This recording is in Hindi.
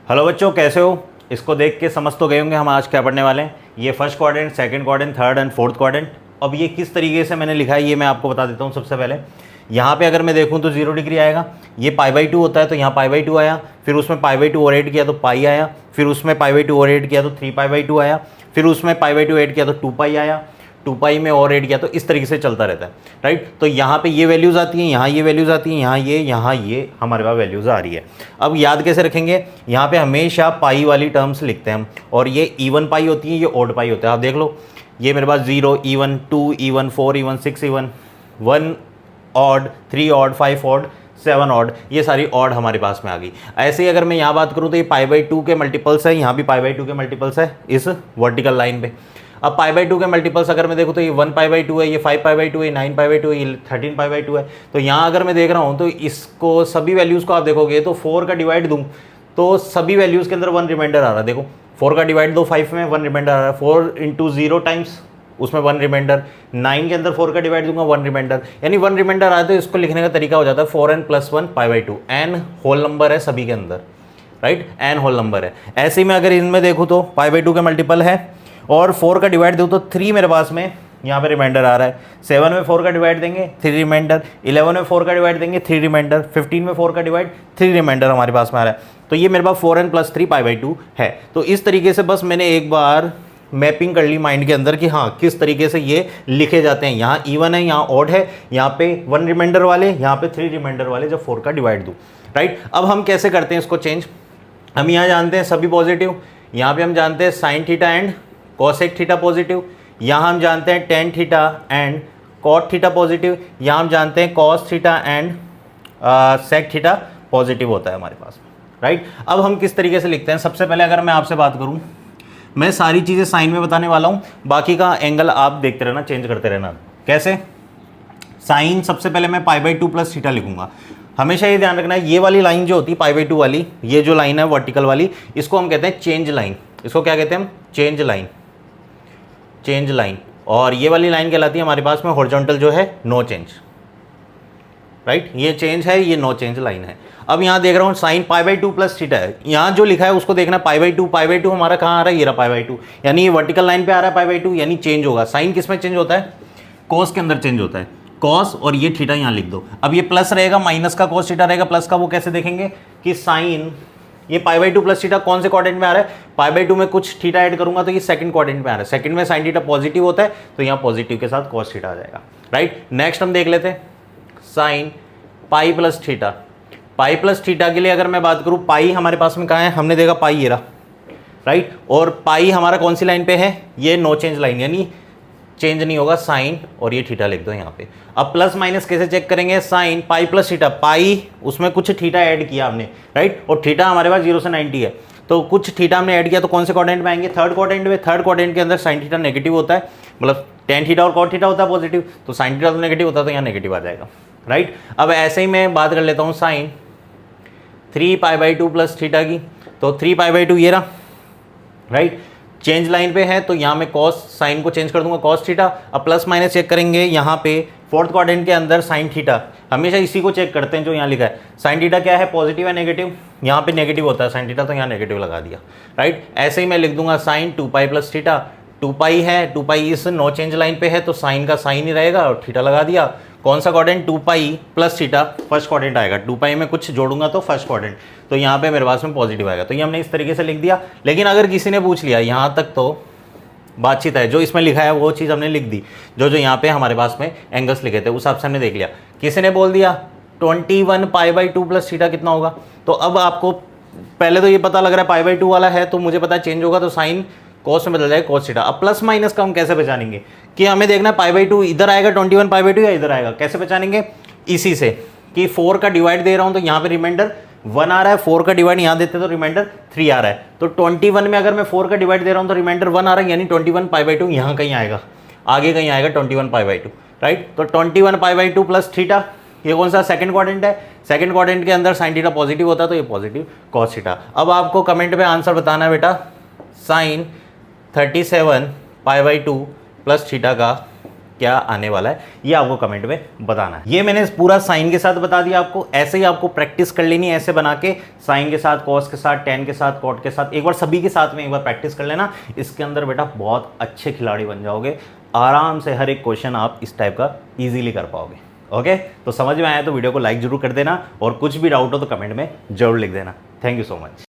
हेलो बच्चों, कैसे हो? इसको देख के समझ तो गए होंगे हम आज क्या पढ़ने वाले हैं। ये first quadrant, second quadrant, third and fourth quadrant. अब ये किस तरीके से मैंने लिखा है ये मैं आपको बता देता हूँ। सबसे पहले यहाँ पे अगर मैं देखूँ तो 0 डिग्री आएगा। ये π/2 होता है तो यहाँ π/2 आया, फिर उसमें π/2 और ऐड किया तो पाई आया, फिर उसमें π/2 और ऐड किया तो 3π/2 आया, फिर उसमें π/2 ऐड किया तो 2π आया, 2π में और ऐड किया तो इस तरीके से चलता रहता है, राइट। तो यहाँ पे ये वैल्यूज़ आती हैं, यहाँ ये वैल्यूज़ आती हैं, यहाँ ये हमारे पास वैल्यूज़ आ रही है। अब याद कैसे रखेंगे? यहाँ पे हमेशा पाई वाली टर्म्स लिखते हैं हम, और ये इवन पाई होती है, ये ऑड पाई होता है। आप देख लो, ये मेरे पास 0 even, 2 even, 4 even, 6 even, 1 odd, 3 odd, 5 odd, 7 odd, ये सारी ऑड हमारे पास में आ गई। ऐसे ही अगर मैं यहाँ बात करूँ तो ये π/2 के मल्टीपल्स है, यहाँ भी π/2 के मल्टीपल्स है इस वर्टिकल लाइन पे। अब π/2 के मल्टीपल्स अगर मैं देखूँ तो ये 1π/2 है, ये 5π/2 है, 9π/2 है, ये 13π/2 है। तो यहाँ अगर मैं देख रहा हूँ तो इसको सभी वैल्यूज़ को आप देखोगे तो 4 का डिवाइड दूँ तो सभी वैल्यूज़ के अंदर 1 रिमाइंडर आ रहा है। देखो 4 का डिवाइड दो 5 में 1 रिमाइंडर आ रहा है, 4 × 0 टाइम्स उसमें 1 रिमाइंडर, 9 के अंदर 4 का डिवाइड दूंगा 1 रिमाइंडर, यानी 1 रिमाइंडर आए तो इसको लिखने का तरीका हो जाता है 4n + 1 π/2। n होल नंबर है सभी के अंदर, राइट, n होल नंबर है। ऐसे ही मैं अगर इनमें देखूँ तो π/2 के मल्टीपल है, और 4 का डिवाइड दूँ तो 3 मेरे पास में यहाँ पे रिमाइंडर आ रहा है। 7 में 4 का डिवाइड देंगे 3 रिमाइंडर, 11 में 4 का डिवाइड देंगे 3 रिमाइंडर, 15 में 4 का डिवाइड 3 रिमाइंडर हमारे पास में आ रहा है। तो ये मेरे पास 4n + 3 π/2 है। तो इस तरीके से बस मैंने एक बार मैपिंग कर ली माइंड के अंदर कि हाँ किस तरीके से ये लिखे जाते हैं। यहाँ इवन है, यहाँ ऑड है, यहाँ पे 1 रिमाइंडर वाले, यहाँ पे 3 रिमाइंडर वाले जब 4 का डिवाइड दूँ, राइट। अब हम कैसे करते हैं इसको चेंज? हम यहाँ जानते हैं सभी पॉजिटिव, यहाँ पे हम जानते हैं sine theta and cosec theta positive, यहाँ हम जानते हैं tan theta and cot theta positive, यहाँ हम जानते हैं cos theta and sec theta positive होता है हमारे पास, राइट। अब हम किस तरीके से लिखते हैं? सबसे पहले अगर मैं आपसे बात करूँ, मैं सारी चीज़ें साइन में बताने वाला हूँ, बाकी का एंगल आप देखते रहना, चेंज करते रहना। कैसे? साइन सबसे पहले मैं π/2 + थीटा लिखूंगा। हमेशा ये ध्यान रखना है, ये वाली लाइन जो होती है π/2 वाली, ये जो लाइन है वर्टिकल वाली, इसको हम कहते हैं चेंज लाइन। इसको क्या कहते हैं हम? Change line, change line. और ये वाली लाइन कहलाती है हमारे पास में हॉरिजॉन्टल जो है नो चेंज, राइट। ये चेंज है, ये नो चेंज लाइन है। अब यहाँ देख रहा हूँ साइन π/2 + थीटा है, यहाँ जो लिखा है उसको देखना π/2 हमारा कहाँ आ रहा है? ये रहा π/2, यानी ये वर्टिकल लाइन पे आ रहा है π/2, यानी चेंज होगा। साइन किस में चेंज होता है? कॉस के अंदर चेंज होता है, कॉस, और ये थीटा यहाँ लिख दो। अब ये प्लस रहेगा, माइनस का कॉस थीटा रहेगा, प्लस का वो कैसे देखेंगे कि साइन ये π/2 + थीटा कौन से क्वाड्रेंट में आ रहा है? π/2 में कुछ थीटा ऐड करूंगा तो ये सेकंड क्वाड्रेंट में आ रहा है। सेकंड में साइन थीटा पॉजिटिव होता है तो यहाँ पॉजिटिव के साथ कॉस थीटा आ जाएगा, राइट। नेक्स्ट हम देख लेते हैं साइन पाई + थीटा। पाई + थीटा के लिए अगर मैं बात करूँ, पाई हमारे पास में कहाँ है? हमने देखा पाई ये रहा, राइट। और पाई हमारा कौन सी लाइन पे है? ये नो चेंज लाइन, यानी चेंज नहीं होगा साइन, और ये थीटा लिख दो यहाँ पे। अब प्लस माइनस कैसे चेक करेंगे? साइन पाई + थीटा, पाई उसमें कुछ थीटा ऐड किया हमने, राइट, और थीटा हमारे पास 0 से 90 है, तो कुछ थीटा हमने ऐड किया तो कौन से क्वाड्रेंट में आएंगे? थर्ड क्वाड्रेंट में। थर्ड क्वाड्रेंट के अंदर साइन थीटा नेगेटिव होता है, मतलब टेन थीटा और कॉट थीटा होता है पॉजिटिव, तो साइन थीटा तो नेगेटिव होता है तो यहाँ नेगेटिव आ जाएगा, राइट। अब ऐसे ही मैं बात कर लेता हूँ साइन 3π/2 + थीटा की, तो 3π/2 ये रहा, राइट। चेंज लाइन पे है तो यहाँ मैं कॉस, साइन को चेंज कर दूंगा कॉस थीटा। अब प्लस माइनस चेक करेंगे, यहाँ पे फोर्थ क्वाड्रेंट के अंदर साइन थीटा, हमेशा इसी को चेक करते हैं जो यहाँ लिखा है। साइन थीटा क्या है? पॉजिटिव है नेगेटिव? यहाँ पे नेगेटिव होता है साइन थीटा, तो यहाँ नेगेटिव लगा दिया, राइट। ऐसे ही मैं लिख दूंगा साइन 2π + थीटा, 2π है, 2π इस नो चेंज लाइन पे है तो साइन का साइन ही रहेगा और थीटा लगा दिया। कौन सा क्वाड्रेंट? 2π + थीटा फर्स्ट क्वाड्रेंट आएगा, 2π में कुछ जोड़ूंगा तो फर्स्ट क्वाड्रेंट, तो यहाँ पे मेरे पास में पॉजिटिव आएगा। तो ये हमने इस तरीके से लिख दिया। लेकिन अगर किसी ने पूछ लिया, यहाँ तक तो बातचीत है, जो इसमें लिखा है वो चीज़ हमने लिख दी, जो यहाँ पे हमारे पास में एंगल्स लिखे थे उस हिसाब से हमने देख लिया। किसी ने बोल दिया 21π/2 + थीटा कितना होगा, तो अब आपको पहले तो ये पता लग रहा है π/2 वाला है तो मुझे पता है चेंज होगा तो साइन कॉस में बदल जाएगा कॉस थीटा। अब प्लस माइनस का हम कैसे पहचानेंगे कि हमें देखना है π/2 इधर आएगा 21π/2 या इधर आएगा? कैसे पहचानेंगे? इसी से कि 4 का डिवाइड दे रहा हूँ तो यहाँ पे रिमाइंडर 1 आ रहा है, 4 का डिवाइड यहाँ देते तो रिमाइंडर 3 आ रहा है, तो 21 में अगर मैं 4 का डिवाइड दे रहा हूँ तो रिमाइंडर 1 आ रहा है, यानी 21π/2 यहाँ कहीं आएगा, आगे कहीं आएगा 21π/2, राइट। तो 21π/2 + थीटा, ये कौन सा? सेकंड क्वाड्रेंट है। सेकंड क्वाड्रेंट के अंदर साइन थीटा पॉजिटिव होता है तो ये पॉजिटिव कॉस थीटा। अब आपको कमेंट में आंसर बताना है बेटा, साइन 37π/2 + थीटा का क्या आने वाला है, ये आपको कमेंट में बताना है। ये मैंने पूरा साइन के साथ बता दिया आपको, ऐसे ही आपको प्रैक्टिस कर लेनी है, ऐसे बना के साइन के साथ, कॉस के साथ, टेन के साथ, कॉट के साथ, एक बार सभी के साथ में एक बार प्रैक्टिस कर लेना। इसके अंदर बेटा बहुत अच्छे खिलाड़ी बन जाओगे, आराम से हर एक क्वेश्चन आप इस टाइप का ईजिली कर पाओगे। ओके, तो समझ में आया तो वीडियो को लाइक जरूर कर देना, और कुछ भी डाउट हो तो कमेंट में जरूर लिख देना। Thank you so much.